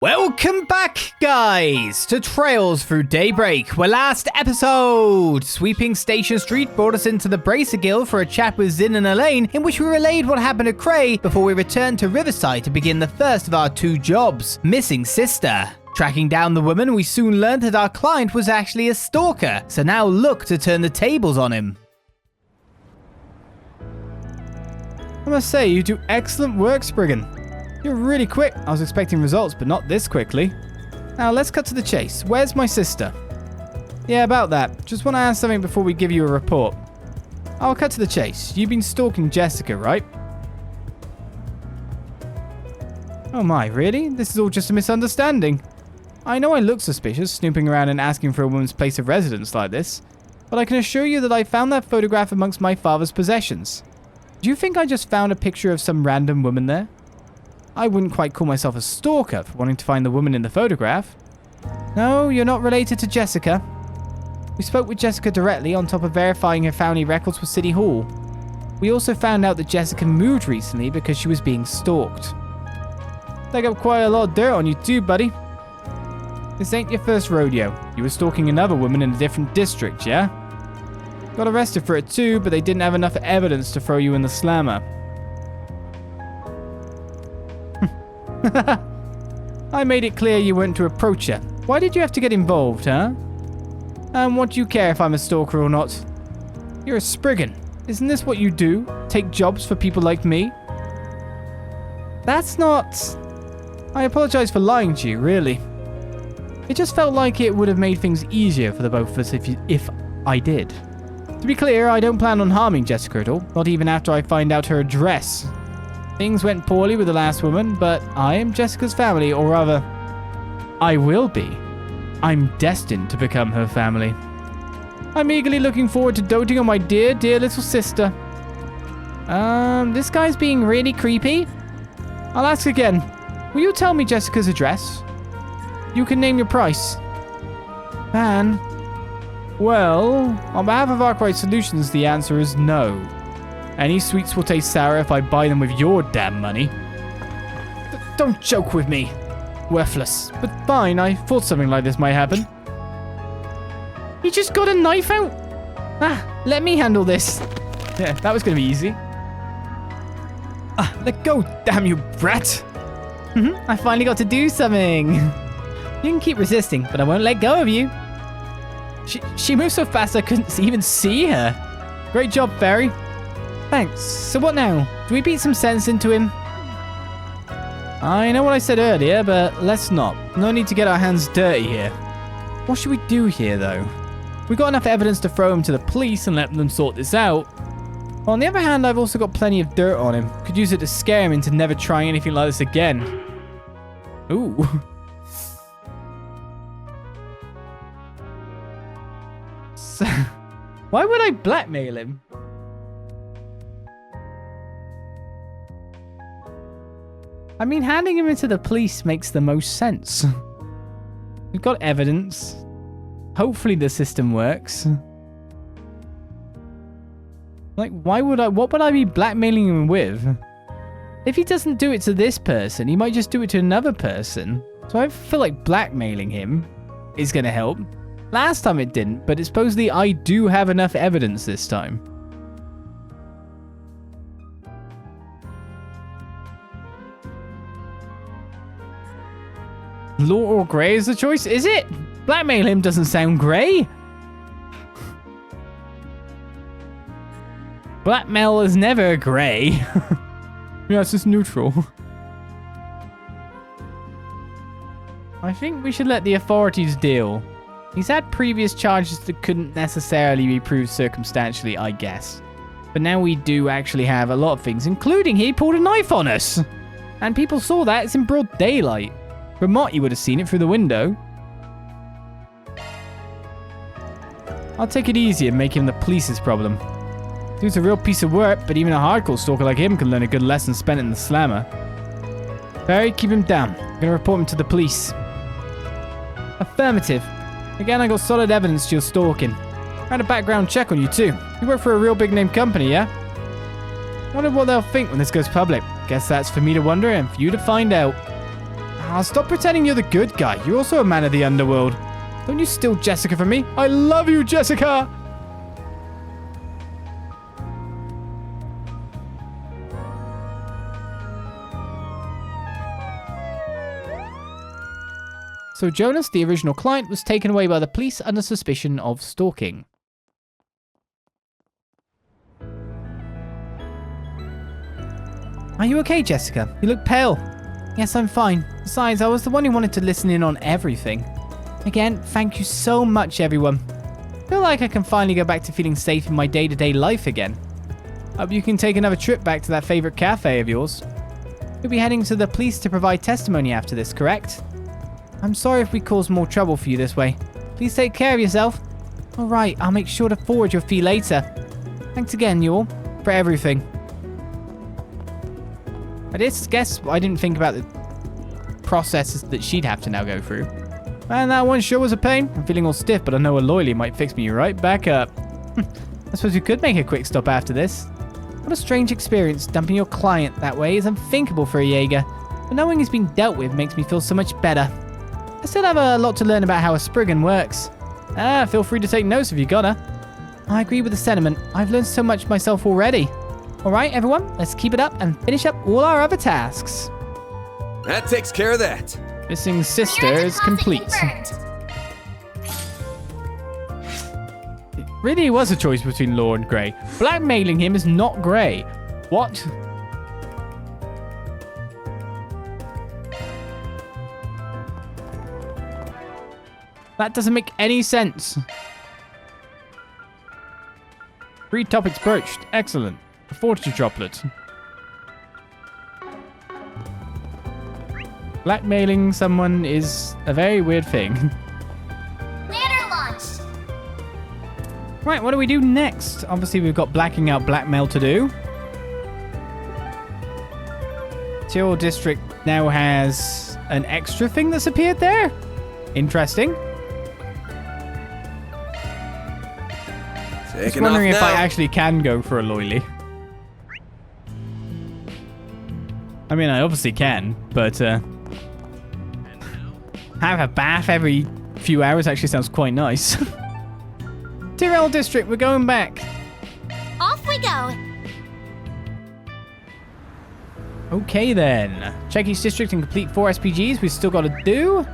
Welcome back, guys, to Trails Through Daybreak, where last episode, sweeping Station Street brought us into the Bracer Guild for a chat with Zin and Elaine, in which we relayed what happened to Cray before we returned to Riverside to begin the first of our two jobs, missing sister. Tracking down the woman, we soon learned that our client was actually a stalker, so now look to turn the tables on him. I must say, you do excellent work, Spriggan. You're really quick. I was expecting results, but not this quickly. Now, let's cut to the chase. Where's my sister? Yeah, about that. Just want to ask something before we give you a report. I'll cut to the chase. You've been stalking Jessica, right? Oh my, really? This is all just a misunderstanding. I know I look suspicious, snooping around and asking for a woman's place of residence like this, but I can assure you that I found that photograph amongst my father's possessions. Do you think I just found a picture of some random woman there? I wouldn't quite call myself a stalker for wanting to find the woman in the photograph. No, you're not related to Jessica. We spoke with Jessica directly on top of verifying her family records with City Hall. We also found out that Jessica moved recently because she was being stalked. They got quite a lot of dirt on you too, buddy. This ain't your first rodeo. You were stalking another woman in a different district, yeah? Got arrested for it too, but they didn't have enough evidence to throw you in the slammer. I made it clear you weren't to approach her. Why did you have to get involved, huh? And what do you care if I'm a stalker or not? You're a Spriggan. Isn't this what you do? Take jobs for people like me? That's not... I apologize for lying to you, really. It just felt like it would have made things easier for the both of us if I did. To be clear, I don't plan on harming Jessica at all, not even after I find out her address. Things went poorly with the last woman, but I am Jessica's family, or rather, I will be. I'm destined to become her family. I'm eagerly looking forward to doting on my dear, dear little sister. This guy's being really creepy. I'll ask again. Will you tell me Jessica's address? You can name your price. Man. Well, on behalf of Arkride Solutions, the answer is no. Any sweets will taste sour if I buy them with your damn money. Don't joke with me. Worthless. But fine, I thought something like this might happen. He just got a knife out? Let me handle this. Yeah, that was going to be easy. Let go, damn you brat. I finally got to do something. You can keep resisting, but I won't let go of you. She moved so fast I couldn't even see her. Great job, Feri. Thanks. So what now? Do we beat some sense into him? I know what I said earlier, but let's not. No need to get our hands dirty here. What should we do here, though? We got enough evidence to throw him to the police and let them sort this out. On the other hand, I've also got plenty of dirt on him. Could use it to scare him into never trying anything like this again. Ooh. So, why would I blackmail him? I mean, handing him into the police makes the most sense. We've got evidence. Hopefully the system works. Like, what would I be blackmailing him with? If he doesn't do it to this person, he might just do it to another person. So I feel like blackmailing him is going to help. Last time it didn't, but supposedly I do have enough evidence this time. Law or grey is the choice, is it? Blackmail him doesn't sound grey. Blackmail is never grey. Yeah, it's just neutral. I think we should let the authorities deal. He's had previous charges that couldn't necessarily be proved circumstantially, I guess. But now we do actually have a lot of things, including he pulled a knife on us. And people saw that, it's in broad daylight. Ramotti would have seen it through the window. I'll take it easy and make him the police's problem. Dude's a real piece of work, but even a hardcore stalker like him can learn a good lesson spent in the slammer. Feri, keep him down. I'm gonna report him to the police. Affirmative. Again, I got solid evidence to your stalking. Ran a background check on you too. You work for a real big name company, yeah? Wonder what they'll think when this goes public. Guess that's for me to wonder and for you to find out. Ah, stop pretending you're the good guy. You're also a man of the underworld. Don't you steal Jessica from me? I love you, Jessica! So Jonas, the original client, was taken away by the police under suspicion of stalking. Are you okay, Jessica? You look pale. Yes, I'm fine. Besides, I was the one who wanted to listen in on everything. Again, thank you so much, everyone. I feel like I can finally go back to feeling safe in my day-to-day life again. Hope you can take another trip back to that favorite cafe of yours. You'll be heading to the police to provide testimony after this, correct? I'm sorry if we caused more trouble for you this way. Please take care of yourself. Alright, I'll make sure to forward your fee later. Thanks again, you all, for everything. I guess I didn't think about the processes that she'd have to now go through. Man, that one sure was a pain. I'm feeling all stiff, but I know a loyally might fix me right back up. I suppose we could make a quick stop after this. What a strange experience. Dumping your client that way is unthinkable for a Jaeger. But knowing he's been dealt with makes me feel so much better. I still have a lot to learn about how a Spriggan works. Feel free to take notes if you gotta. I agree with the sentiment. I've learned so much myself already. Alright, everyone, let's keep it up and finish up all our other tasks. That takes care of that. Missing sister is complete. It really was a choice between Law and Grey. Blackmailing him is not Grey. What? That doesn't make any sense. 3 topics broached. Excellent. A fortitude droplet. Blackmailing someone is a very weird thing. Banner launch. Right, what do we do next? Obviously, we've got blacking out blackmail to do. Tyrell District now has an extra thing that's appeared there. Interesting. Just wondering if I actually can go for a loyally. I mean, I obviously can, but have a bath every few hours actually sounds quite nice. Tyrell District, we're going back. Off we go. Okay then. Check each district and complete 4 SPGs we've still got to do.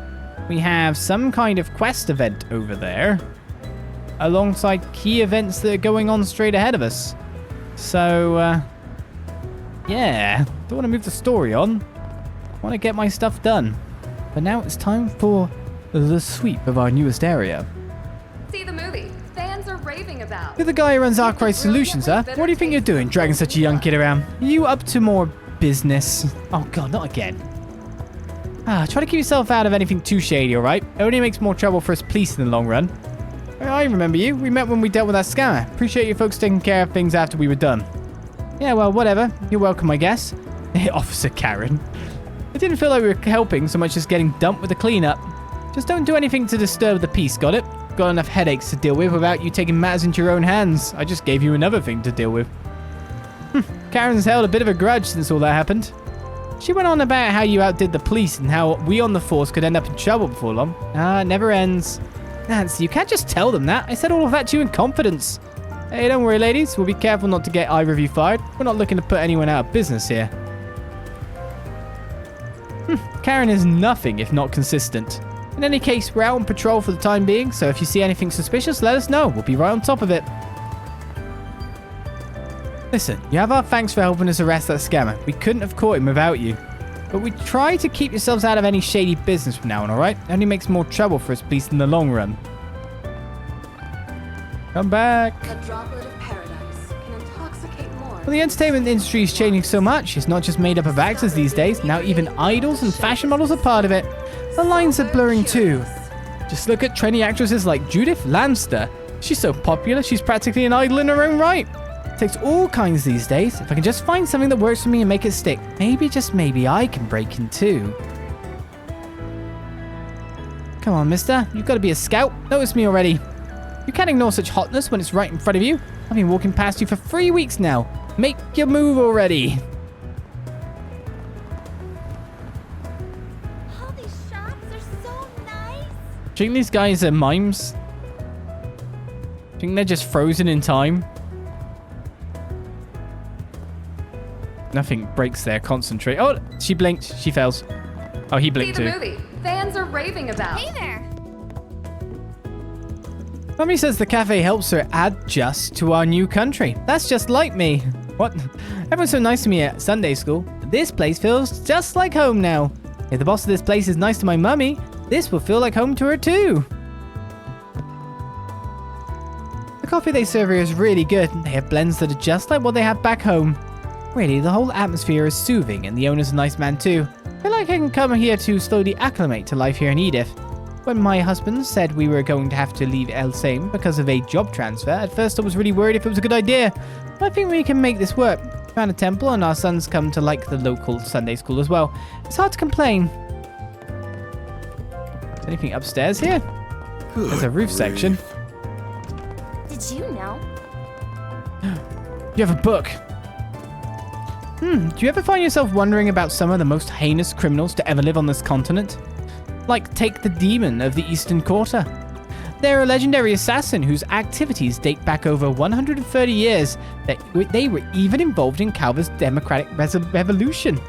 We have some kind of quest event over there, alongside key events that are going on straight ahead of us. So, yeah, don't want to move the story on. I want to get my stuff done. But now it's time for the sweep of our newest area. See the movie. Fans are raving about. You're the guy who runs Arkride Solutions, huh? What do you think you're doing, dragging such a young kid around? Are you up to more business? Oh god, not again. Try to keep yourself out of anything too shady, alright? It only makes more trouble for us police in the long run. I remember you. We met when we dealt with that scammer. Appreciate you folks taking care of things after we were done. Yeah, well, whatever. You're welcome, I guess. Officer Karen. It didn't feel like we were helping so much as getting dumped with the cleanup. Just don't do anything to disturb the peace, got it? Got enough headaches to deal with without you taking matters into your own hands. I just gave you another thing to deal with. Karen's held a bit of a grudge since all that happened. She went on about how you outdid the police and how we on the force could end up in trouble before long. It never ends. Nancy, you can't just tell them that. I said all of that to you in confidence. Hey, don't worry, ladies. We'll be careful not to get either of you fired. We're not looking to put anyone out of business here. Karen is nothing if not consistent. In any case, we're out on patrol for the time being, so if you see anything suspicious, let us know. We'll be right on top of it. Listen, you have our thanks for helping us arrest that scammer. We couldn't have caught him without you. But we try to keep yourselves out of any shady business from now on, alright? It only makes more trouble for us police in the long run. Come back. A droplet of paradise can intoxicate more. Well, the entertainment industry is changing so much. It's not just made up of actors these days. Now even idols and fashion models are part of it. The lines are blurring too. Just look at trendy actresses like Judith Lanster. She's so popular, she's practically an idol in her own right. It takes all kinds these days. If I can just find something that works for me and make it stick, maybe, just maybe, I can break in too. Come on, mister. You've got to be a scout. Notice me already. You can't ignore such hotness when it's right in front of you. I've been walking past you for 3 weeks now. Make your move already. Do you think these guys are mimes? Do you think they're just frozen in time? Nothing breaks their concentrate. Oh, she blinked. She fails. Oh, he blinked See the too. movie fans are raving about. Hey there. Mummy says the cafe helps her adjust to our new country. That's just like me. What? Everyone's so nice to me at Sunday school. This place feels just like home now. If the boss of this place is nice to my mummy, this will feel like home to her too. The coffee they serve here is really good. They have blends that are just like what they have back home. Really, the whole atmosphere is soothing and the owner's a nice man too. I feel like I can come here to slowly acclimate to life here in Edith. When my husband said we were going to have to leave El Same because of a job transfer, at first I was really worried if it was a good idea. But I think we can make this work. We found a temple and our sons come to like the local Sunday school as well. It's hard to complain. Is anything upstairs here? There's a roof section. Did you know? You have a book. Do you ever find yourself wondering about some of the most heinous criminals to ever live on this continent? Like, take the demon of the Eastern Quarter. They're a legendary assassin whose activities date back over 130 years. They were even involved in Calvard's democratic revolution.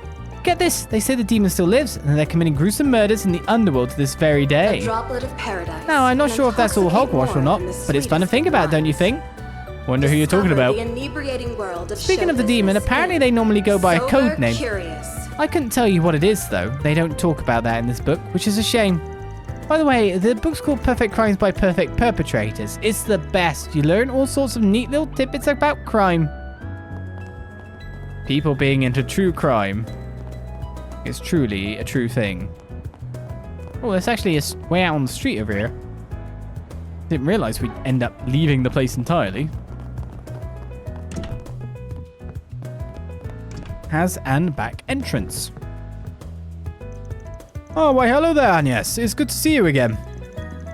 Get this, they say the demon still lives, and they're committing gruesome murders in the underworld to this very day. A droplet of paradise. Now, I'm not can sure if that's all intoxicate hogwash or more not, than the but it's fun to sweetest think about, don't you wines. think? Wonder who you're talking Discover about. The inebriating world of Speaking show of the demon, business apparently in they normally go by a Sober code name. Curious. I couldn't tell you what it is, though. They don't talk about that in this book, which is a shame. By the way, the book's called Perfect Crimes by Perfect Perpetrators. It's the best. You learn all sorts of neat little tidbits about crime. People being into true crime is truly a true thing. Oh, there's actually a way out on the street over here. Didn't realize we'd end up leaving the place entirely. Has an back entrance. Oh, why hello there, Agnès. It's good to see you again.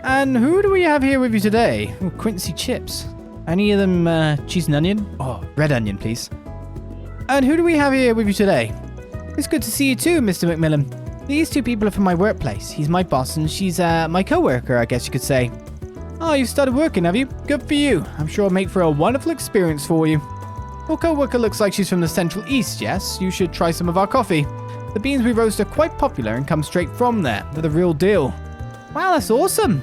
And who do we have here with you today? Oh, Quincy chips. Any of them cheese and onion? Oh, red onion, please. And who do we have here with you today? It's good to see you too, Mr. McMillan. These two people are from my workplace. He's my boss and she's my co-worker, I guess you could say. Oh, you started working, have you? Good for you. I'm sure it'll make for a wonderful experience for you. Your co-worker looks like she's from the Central East, yes? You should try some of our coffee. The beans we roast are quite popular and come straight from there. They're the real deal. Wow, that's awesome.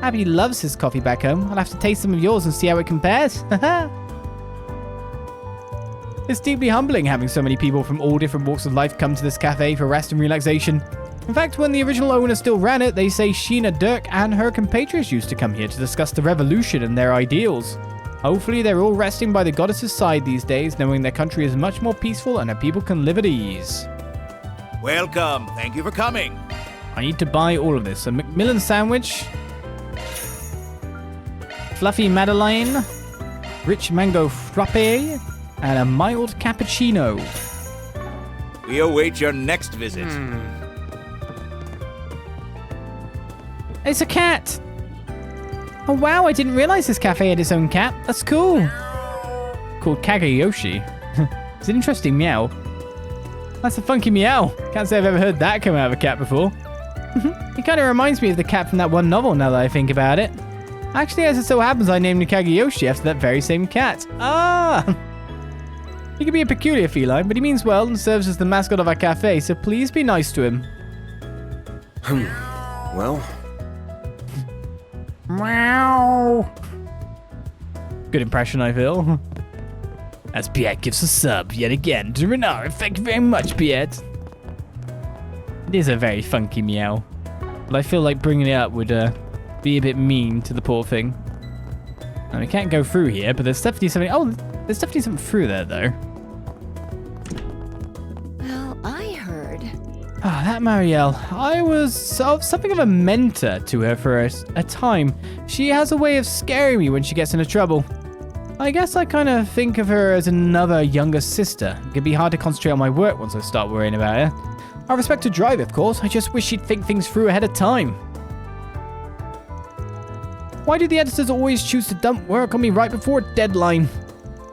Abby loves his coffee back home. I'll have to taste some of yours and see how it compares. It's deeply humbling having so many people from all different walks of life come to this cafe for rest and relaxation. In fact, when the original owner still ran it, they say Sheena Dirk and her compatriots used to come here to discuss the revolution and their ideals. Hopefully they're all resting by the goddess's side these days, knowing their country is much more peaceful and her people can live at ease. Welcome. Thank you for coming. I need to buy all of this. A Macmillan sandwich, fluffy Madeleine, rich mango frappe, and a mild cappuccino. We await your next visit. It's a cat. Oh wow, I didn't realize this cafe had its own cat. That's cool. Called Kagayoshi. It's an interesting meow. That's a funky meow. Can't say I've ever heard that come out of a cat before. It kind of reminds me of the cat from that one novel now that I think about it. Actually, as it so happens, I named Kagayoshi after that very same cat. Ah! He can be a peculiar feline, but he means well and serves as the mascot of our cafe, so please be nice to him. Well, Meow. Good impression, I feel. As Piet gives a sub yet again to Renard. Thank you very much, Piet. It is a very funky meow, but I feel like bringing it up would be a bit mean to the poor thing. And we can't go through here, but there's definitely something. Oh, there's definitely something through there, though. Well, I heard. Ah, that Marielle. I was something of a mentor to her for a time. She has a way of scaring me when she gets into trouble. I guess I kind of think of her as another younger sister. It can be hard to concentrate on my work once I start worrying about her. I respect her drive, of course. I just wish she'd think things through ahead of time. Why do the editors always choose to dump work on me right before a deadline?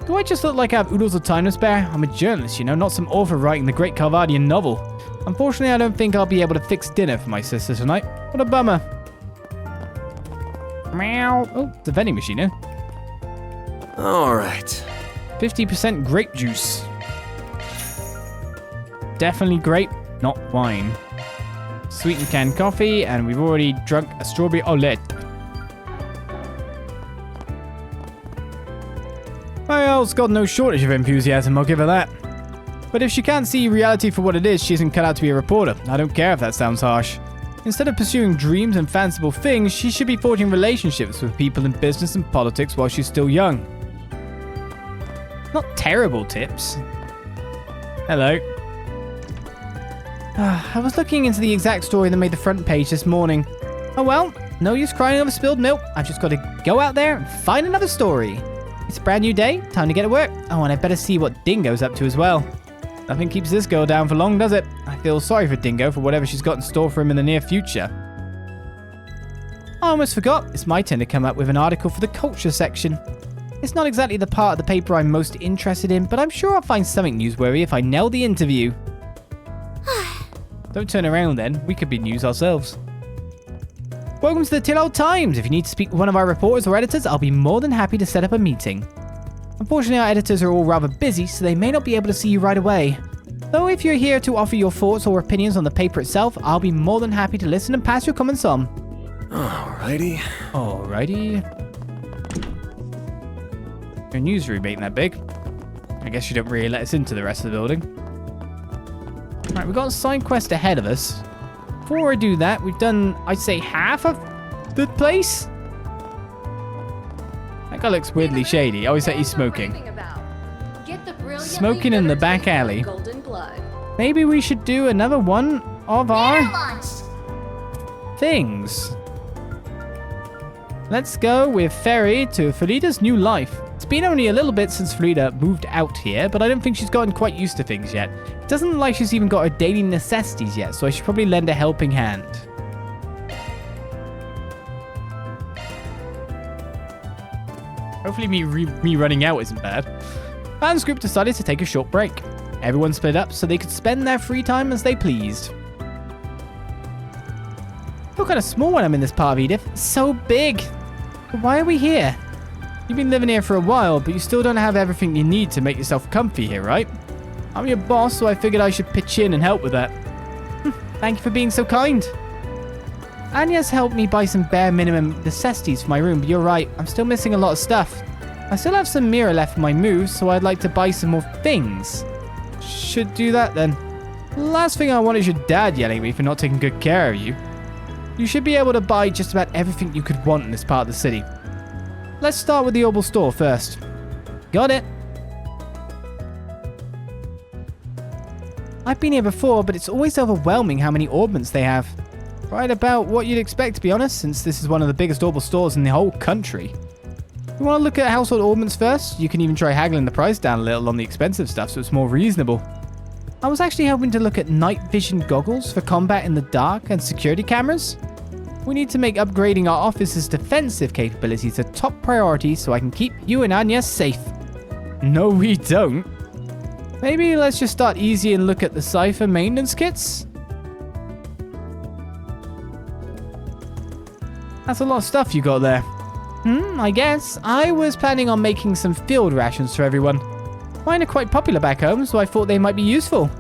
Do I just look like I have oodles of time to spare? I'm a journalist, you know, not some author writing the great Calvardian novel. Unfortunately, I don't think I'll be able to fix dinner for my sister tonight. What a bummer. Meow. Oh, it's a vending machine, eh? All right. 50% grape juice. Definitely grape, not wine. Sweetened canned coffee, and we've already drunk a strawberry omelette. Well, got no shortage of enthusiasm, I'll give her that. But if she can't see reality for what it is, she isn't cut out to be a reporter. I don't care if that sounds harsh. Instead of pursuing dreams and fanciful things, she should be forging relationships with people in business and politics while she's still young. Not terrible tips. Hello. I was looking into the exact story that made the front page this morning. Oh well, no use crying over spilled milk. I've just got to go out there and find another story. It's a brand new day, time to get to work. Oh, and I better see what Dingo's up to as well. Nothing keeps this girl down for long, does it? I feel sorry for Dingo for whatever she's got in store for him in the near future. I almost forgot, it's my turn to come up with an article for the culture section. It's not exactly the part of the paper I'm most interested in, but I'm sure I'll find something newsworthy if I nail the interview. Don't turn around then, we could be news ourselves. Welcome to the Tyrell Times. If you need to speak with one of our reporters or editors, I'll be more than happy to set up a meeting. Unfortunately, our editors are all rather busy, so they may not be able to see you right away. Though if you're here to offer your thoughts or opinions on the paper itself, I'll be more than happy to listen and pass your comments on. Alrighty. Alrighty. Your newsroom ain't that big. I guess you don't really let us into the rest of the building. Alright, we've got a side quest ahead of us. Before I do that, we've done, I'd say, half of the place? That guy looks weirdly shady. Oh, he's smoking. Smoking in the back alley. Maybe we should do another one of our things. Let's go with Feri to Ferida's new life. It's been only a little bit since Ferida moved out here, but I don't think she's gotten quite used to things yet. It doesn't look like she's even got her daily necessities yet, so I should probably lend a helping hand. Hopefully me running out isn't bad. Fans group decided to take a short break. Everyone split up so they could spend their free time as they pleased. I feel kind of small when I'm in this part of Edith. It's so big. But why are we here? You've been living here for a while, but you still don't have everything you need to make yourself comfy here, right? I'm your boss, so I figured I should pitch in and help with that. Thank you for being so kind. Agnès helped me buy some bare minimum necessities for my room, but you're right, I'm still missing a lot of stuff. I still have some mirror left for my moves, so I'd like to buy some more things. Should do that then. The last thing I want is your dad yelling at me for not taking good care of you. You should be able to buy just about everything you could want in this part of the city. Let's start with the Opal store first. Got it. I've been here before, but it's always overwhelming how many ornaments they have. Right about what you'd expect, to be honest, since this is one of the biggest Opal stores in the whole country. You want to look at household ornaments first? You can even try haggling the price down a little on the expensive stuff so it's more reasonable. I was actually hoping to look at night vision goggles for combat in the dark and security cameras. We need to make upgrading our office's defensive capabilities a top priority so I can keep you and Agnès safe. No, we don't. Maybe let's just start easy and look at the Cypher maintenance kits? That's a lot of stuff you got there. I guess. I was planning on making some field rations for everyone. Mine are quite popular back home, so I thought they might be useful.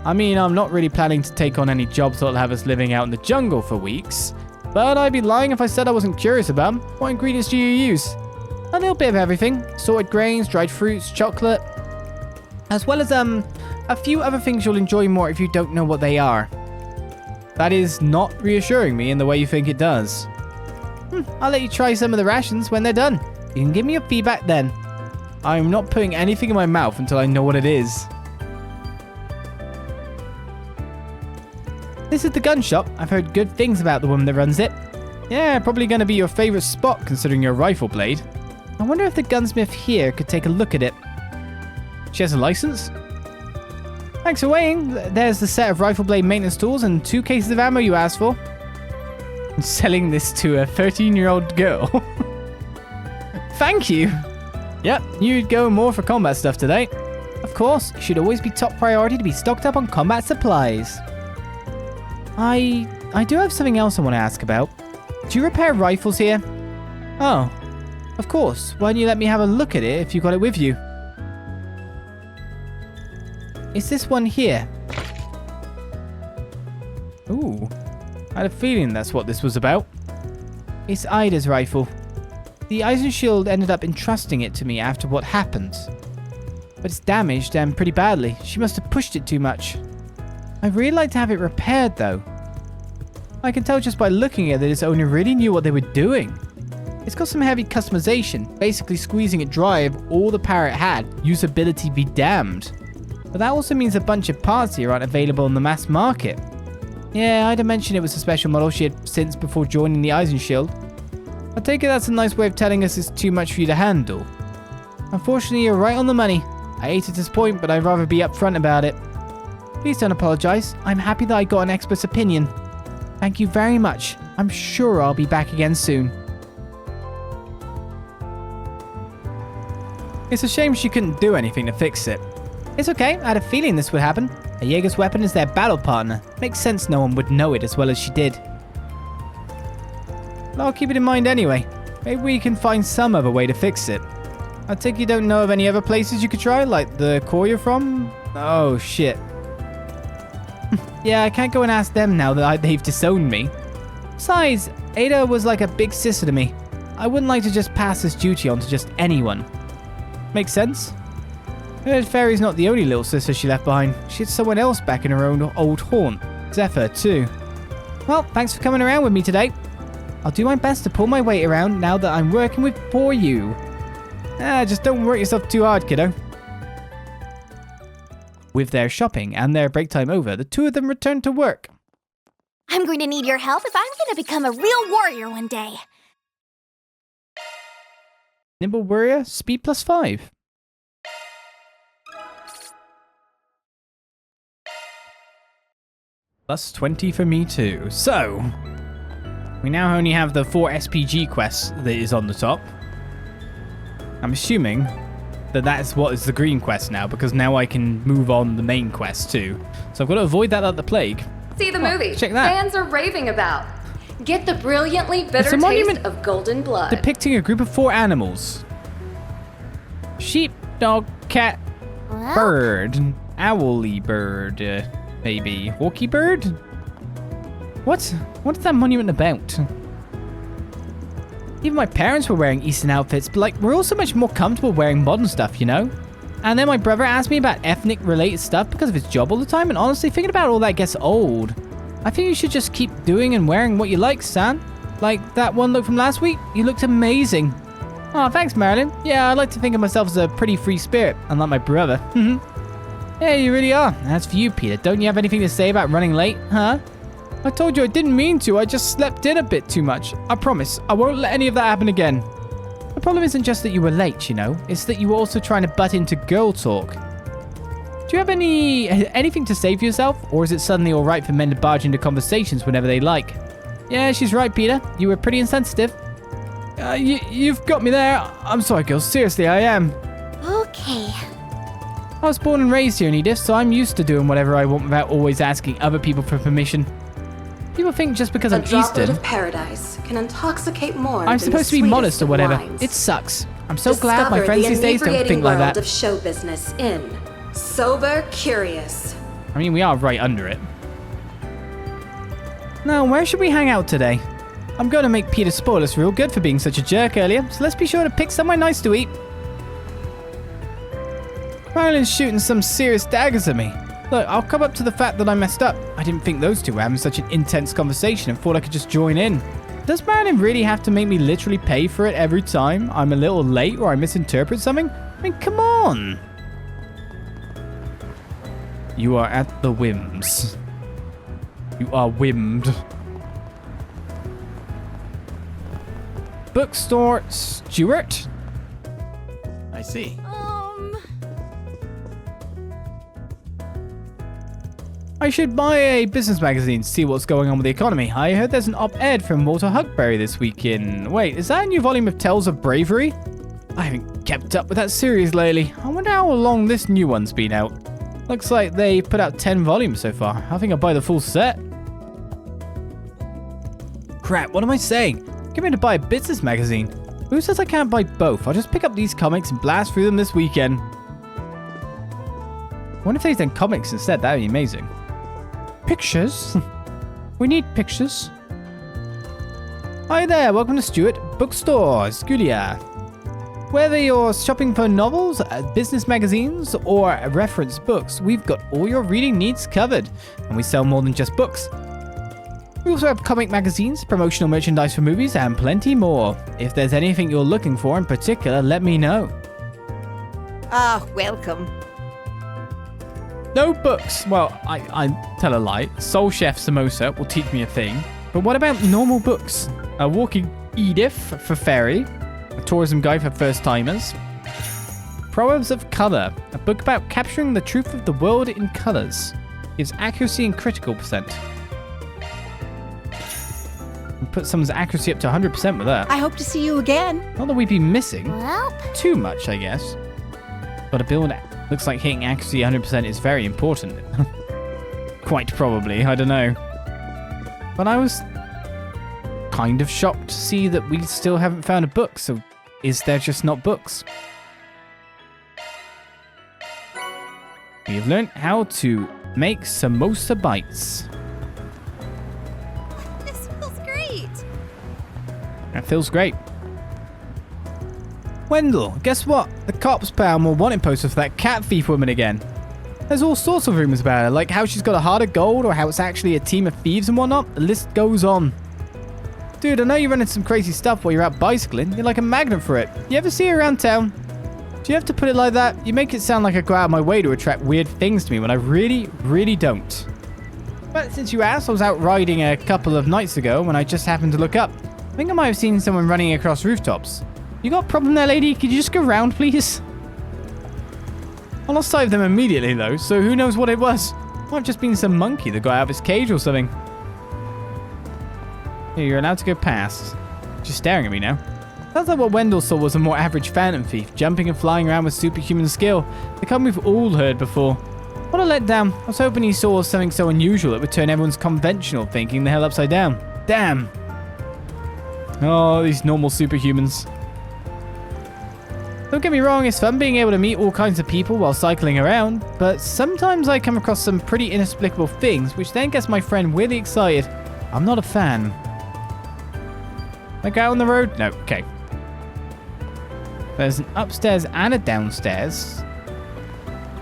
I mean, I'm not really planning to take on any jobs that'll have us living out in the jungle for weeks. But I'd be lying if I said I wasn't curious about them. What ingredients do you use? A little bit of everything. Sorted grains, dried fruits, chocolate. As well as, a few other things you'll enjoy more if you don't know what they are. That is not reassuring me in the way you think it does. I'll let you try some of the rations when they're done. You can give me your feedback then. I'm not putting anything in my mouth until I know what it is. This is the gun shop. I've heard good things about the woman that runs it. Yeah, probably going to be your favorite spot considering your rifle blade. I wonder if the gunsmith here could take a look at it. She has a license? Thanks for waiting. There's the set of rifle blade maintenance tools and 2 cases of ammo you asked for. I'm selling this to a 13-year-old girl. Thank you. Yep, you'd go more for combat stuff today. Of course, it should always be top priority to be stocked up on combat supplies. I do have something else I want to ask about. Do you repair rifles here? Oh, of course. Why don't you let me have a look at it if you got it with you? Is this one here? Ooh, I had a feeling that's what this was about. It's Ida's rifle. The Eisenshield ended up entrusting it to me after what happened. But it's damaged and pretty badly. She must have pushed it too much. I'd really like to have it repaired though. I can tell just by looking at it that its owner really knew what they were doing. It's got some heavy customization, basically squeezing it dry of all the power it had, usability be damned. But that also means a bunch of parts here aren't available on the mass market. Yeah, Ida mentioned it was a special model she had since before joining the Eisenshield. I take it that's a nice way of telling us it's too much for you to handle. Unfortunately, you're right on the money. I hate to disappoint, but I'd rather be upfront about it. Please don't apologize. I'm happy that I got an expert's opinion. Thank you very much. I'm sure I'll be back again soon. It's a shame she couldn't do anything to fix it. It's okay, I had a feeling this would happen. A Jaeger's weapon is their battle partner. Makes sense no one would know it as well as she did. But I'll keep it in mind anyway. Maybe we can find some other way to fix it. I take you don't know of any other places you could try, like the core you're from? Oh shit. Yeah, I can't go and ask them now that they've disowned me. Besides, Ada was like a big sister to me. I wouldn't like to just pass this duty on to just anyone. Makes sense? Heard Feri's not the only little sister she left behind. She had someone else back in her own old haunt. Zephyr, too. Well, thanks for coming around with me today. I'll do my best to pull my weight around now that I'm working with for you. Just don't work yourself too hard, kiddo. With their shopping and their break time over, the two of them returned to work. I'm going to need your help if I'm going to become a real warrior one day. Nimble warrior, speed +5. +20 for me too. So, we now only have the 4 SPG quests that is on the top. I'm assuming that that's what is the green quest now, because now I can move on the main quest too. So I've got to avoid that like the plague. See the movie. Check that. Fans are raving about. Get the brilliantly bitter taste monument of golden blood. depicting a group of 4 animals. Sheep, dog, cat, Well, bird, owly bird, maybe. Hawky bird? What is that monument about? Even my parents were wearing Eastern outfits, but like, we're all so much more comfortable wearing modern stuff, you know? And then my brother asked me about ethnic related stuff because of his job all the time, and honestly, thinking about all that gets old. I think you should just keep doing and wearing what you like, San. Like that one look from last week, you looked amazing. Oh, thanks, Marilyn. Yeah, I like to think of myself as a pretty free spirit, unlike my brother. Yeah, you really are. As for you, Peter, don't you have anything to say about running late, huh? I told you I didn't mean to, I just slept in a bit too much. I promise, I won't let any of that happen again. The problem isn't just that you were late, you know. It's that you were also trying to butt into girl talk. Do you have anything to say for yourself? Or is it suddenly alright for men to barge into conversations whenever they like? Yeah, she's right, Peter. You were pretty insensitive. You've got me there. I'm sorry, girls. Seriously, I am. okay. I was born and raised here in Edith, so I'm used to doing whatever I want without always asking other people for permission. People think just because I'm A droplet Eastern, of paradise can intoxicate more I'm than supposed the to be modest sweetest or of whatever. wines. It sucks. I'm so glad my Discover friends the these days don't think inebriating like world that. of show business in Sober Curious. I mean, we are right under it. Now, where should we hang out today? I'm going to make Peter spoil us real good for being such a jerk earlier, so let's be sure to pick somewhere nice to eat. Marilyn's shooting some serious daggers at me. Look, I'll come up to the fact that I messed up. I didn't think those two were having such an intense conversation and thought I could just join in. Does Marilyn really have to make me literally pay for it every time I'm a little late or I misinterpret something? I mean, come on. You are at the whims. You are whimmed. Bookstore Stewart? I see. I should buy a business magazine to see what's going on with the economy. I heard there's an op-ed from Walter Huckberry this week in... Wait, is that a new volume of Tales of Bravery? I haven't kept up with that series lately. I wonder how long this new one's been out. Looks like they put out 10 volumes so far. I think I'll buy the full set. Crap, what am I saying? Get me to buy a business magazine. Who says I can't buy both? I'll just pick up these comics and blast through them this weekend. I wonder if they've done comics instead. That would be amazing. Pictures? We need pictures. Hi there, welcome to Stuart Bookstore, Sculia. Whether you're shopping for novels, business magazines, or reference books, we've got all your reading needs covered. And we sell more than just books. We also have comic magazines, promotional merchandise for movies, and plenty more. If there's anything you're looking for in particular, let me know. Ah, welcome. No books. Well, I tell a lie. Soul Chef Samosa will teach me a thing. But what about normal books? A Walking Edith for Feri, a tourism guide for first-timers. Proverbs of Color, a book about capturing the truth of the world in colors. Gives accuracy and critical percent. Put someone's accuracy up to 100% with that. I hope to see you again. Not that we'd be missing Well, too much, I guess. But a build looks like hitting accuracy 100% is very important. Quite probably, I don't know. But I was kind of shocked to see that we still haven't found a book, so is there just not books? We've learned how to make samosa bites. this feels great. That feels great. Wendell, guess what? The cops put out more wanted posters for that cat thief woman again. There's all sorts of rumors about her, like how she's got a heart of gold or how it's actually a team of thieves and whatnot. The list goes on. Dude, I know you're running some crazy stuff while you're out bicycling. You're like a magnet for it. You ever see her around town? Do you have to put it like that? You make it sound like I go out of my way to attract weird things to me when I really, really don't. But since you asked, I was out riding a couple of nights ago when I just happened to look up. I think I might have seen someone running across rooftops. You got a problem there, lady? Could you just go round, please? I lost sight of them immediately, though, so who knows what it was. Might have just been some monkey that got out of his cage or something. Here, you're allowed to go past. Just staring at me now. Sounds like what Wendell saw was a more average phantom thief, jumping and flying around with superhuman skill. The kind we've all heard before. What a letdown. I was hoping he saw something so unusual that would turn everyone's conventional thinking the hell upside down. Damn. Oh, these normal superhumans. Don't get me wrong, it's fun being able to meet all kinds of people while cycling around, but sometimes I come across some pretty inexplicable things, which then gets my friend really excited. I'm not a fan. Like out on the road? No, okay. There's an upstairs and a downstairs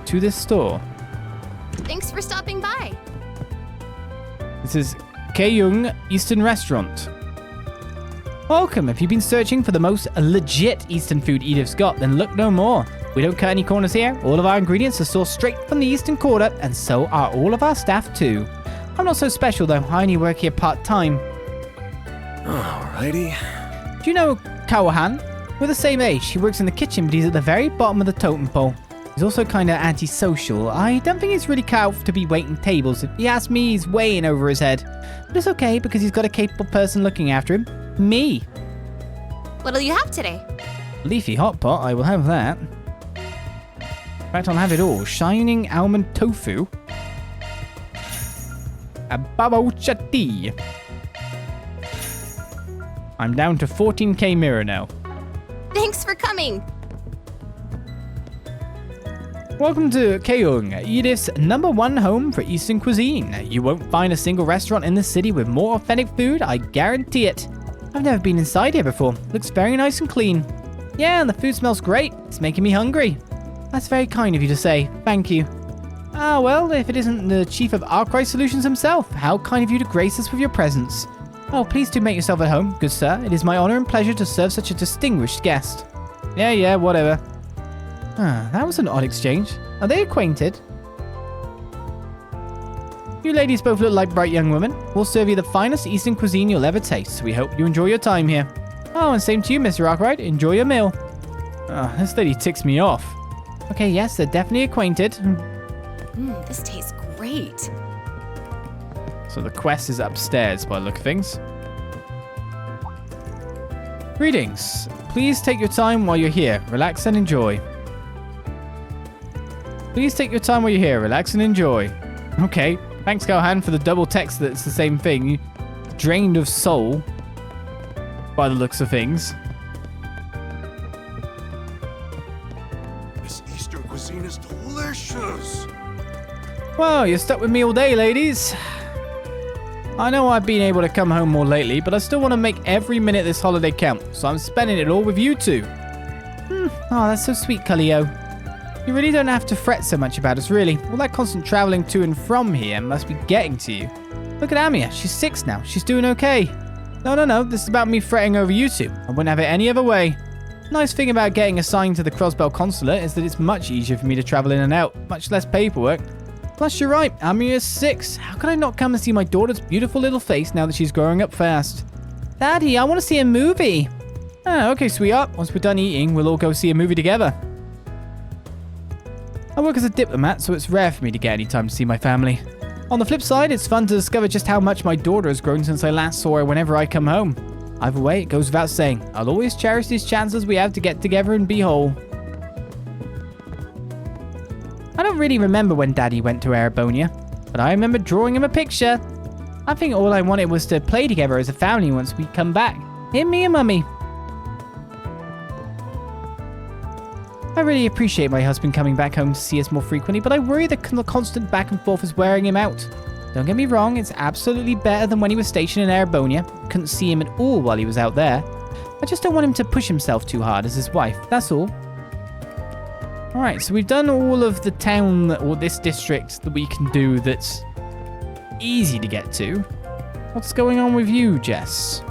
to this store. Thanks for stopping by. This is Keung Eastern Restaurant. Welcome. If you've been searching for the most legit Eastern food Edith's got, then look no more. We don't cut any corners here. All of our ingredients are sourced straight from the Eastern Quarter, and so are all of our staff too. I'm not so special though. I only work here part-time. Alrighty. Do you know Kawahan? We're the same age. He works in the kitchen, but he's at the very bottom of the totem pole. He's also kind of antisocial. I don't think he's really cut out to be waiting tables. If you ask me, he's way in over his head. But it's okay because he's got a capable person looking after him. Me. What'll you have today? Leafy hot pot, I will have that. In fact, I'll have it all. Shining almond tofu. A bubble chutney. I'm down to 14k mirror now. Thanks for coming. Welcome to Keung, Edith's #1 home for Eastern cuisine. You won't find a single restaurant in the city with more authentic food, I guarantee it. I've never been inside here before. Looks very nice and clean. Yeah, and the food smells great. It's making me hungry. That's very kind of you to say. Thank you. Ah, well, if it isn't the chief of Arkride Solutions himself, how kind of you to grace us with your presence. Oh, please do make yourself at home, good sir. It is my honor and pleasure to serve such a distinguished guest. Yeah, whatever. That was an odd exchange. Are they acquainted? You ladies both look like bright young women. We'll serve you the finest Eastern cuisine you'll ever taste. We hope you enjoy your time here. Oh, and same to you, Mr. Arkride. Enjoy your meal. This lady ticks me off. Okay, yes, they're definitely acquainted. This tastes great. So the quest is upstairs by the look of things. Greetings. Please take your time while you're here. Relax and enjoy. Please take your time while you're here. Relax and enjoy. Okay. Thanks, Gohan, for the double text that it's the same thing. Drained of soul, by the looks of things. Precious. Well, you're stuck with me all day, ladies. I know I've been able to come home more lately, but I still want to make every minute this holiday count, so I'm spending it all with you two. Oh, that's so sweet, Cullio. You really don't have to fret so much about us, really. All that constant traveling to and from here must be getting to you. Look at Amia. She's 6 now. She's doing okay. No. This is about me fretting over you two. I wouldn't have it any other way. Nice thing about getting assigned to the Crossbell Consulate is that it's much easier for me to travel in and out. Much less paperwork. Plus, you're right. Amia is 6. How could I not come and see my daughter's beautiful little face now that she's growing up fast? Daddy, I want to see a movie. Okay, sweetheart. Once we're done eating, we'll all go see a movie together. I work as a diplomat, so it's rare for me to get any time to see my family. On the flip side, it's fun to discover just how much my daughter has grown since I last saw her whenever I come home. Either way, it goes without saying, I'll always cherish these chances we have to get together and be whole. I don't really remember when Daddy went to Arabonia, but I remember drawing him a picture. I think all I wanted was to play together as a family once we come back. Him, me, and Mummy. I really appreciate my husband coming back home to see us more frequently, but I worry the constant back and forth is wearing him out. Don't get me wrong, it's absolutely better than when he was stationed in Arabonia. Couldn't see him at all while he was out there. I just don't want him to push himself too hard as his wife, that's all. Alright, so we've done all of the town, or this district, that we can do that's easy to get to. What's going on with you, Jess?